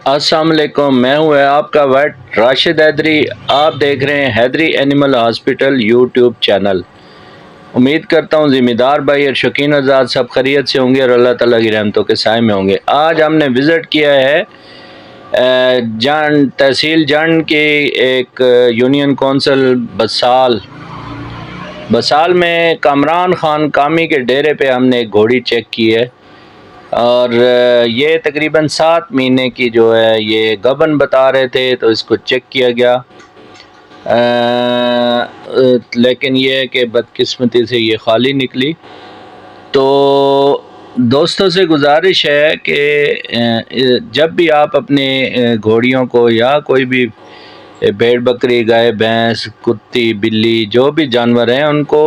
السلام علیکم، میں ہوں آپ کا ویٹ راشد حیدری۔ آپ دیکھ رہے ہیں حیدری اینیمل ہاسپٹل یوٹیوب چینل۔ امید کرتا ہوں ذمہ دار بھائی اور شوقین آزاد سب خیریت سے ہوں گے اور اللہ تعالیٰ کی رحمتوں کے سائے میں ہوں گے۔ آج ہم نے وزٹ کیا ہے تحصیل جنڈ کی ایک یونین کونسل بسال میں کامران خان کامی کے ڈیرے پہ ہم نے ایک گھوڑی چیک کی ہے، اور یہ تقریباً 7 مہینے کی جو ہے یہ گبن بتا رہے تھے، تو اس کو چیک کیا گیا، لیکن یہ ہے کہ بدقسمتی سے یہ خالی نکلی۔ تو دوستوں سے گزارش ہے کہ جب بھی آپ اپنے گھوڑیوں کو یا کوئی بھی بھیڑ بکری، گائے بھینس، کتی بلی جو بھی جانور ہیں ان کو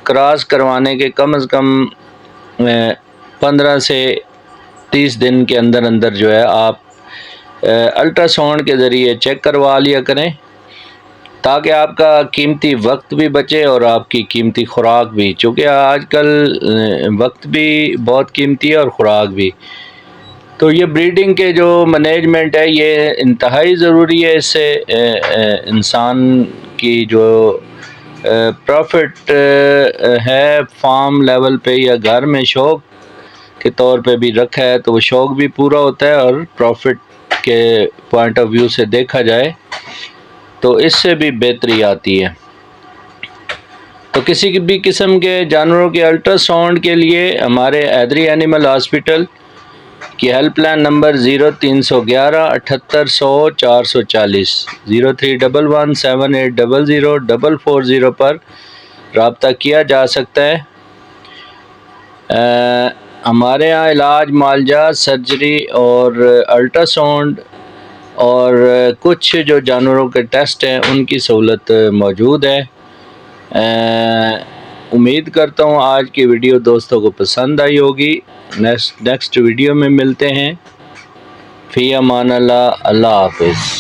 کراس کروانے کے کم از کم 15 سے 30 دن کے اندر جو ہے آپ الٹرا ساؤنڈ کے ذریعے چیک کروا لیا کریں، تاکہ آپ کا قیمتی وقت بھی بچے اور آپ کی قیمتی خوراک بھی، چونکہ آج کل وقت بھی بہت قیمتی ہے اور خوراک بھی۔ تو یہ بریڈنگ کے جو مینجمنٹ ہے یہ انتہائی ضروری ہے، اس سے انسان کی جو پروفٹ ہے فارم لیول پہ یا گھر میں شوق کے طور پہ بھی رکھا ہے تو وہ شوق بھی پورا ہوتا ہے، اور پروفٹ کے پوائنٹ آف ویو سے دیکھا جائے تو اس سے بھی بہتری آتی ہے۔ تو کسی بھی قسم کے جانوروں کے الٹرا ساؤنڈ کے لیے ہمارے حیدری اینیمل ہاسپٹل کی ہیلپ لائن نمبر 0311 78 100 440 0311 7800 440 پر رابطہ کیا جا سکتا ہے۔ ہمارے ہاں علاج، معالجہ، سرجری اور الٹرا ساؤنڈ اور کچھ جو جانوروں کے ٹیسٹ ہیں ان کی سہولت موجود ہے۔ امید کرتا ہوں آج کی ویڈیو دوستوں کو پسند آئی ہوگی۔ نیکسٹ ویڈیو میں ملتے ہیں۔ فی امان اللہ، اللہ حافظ۔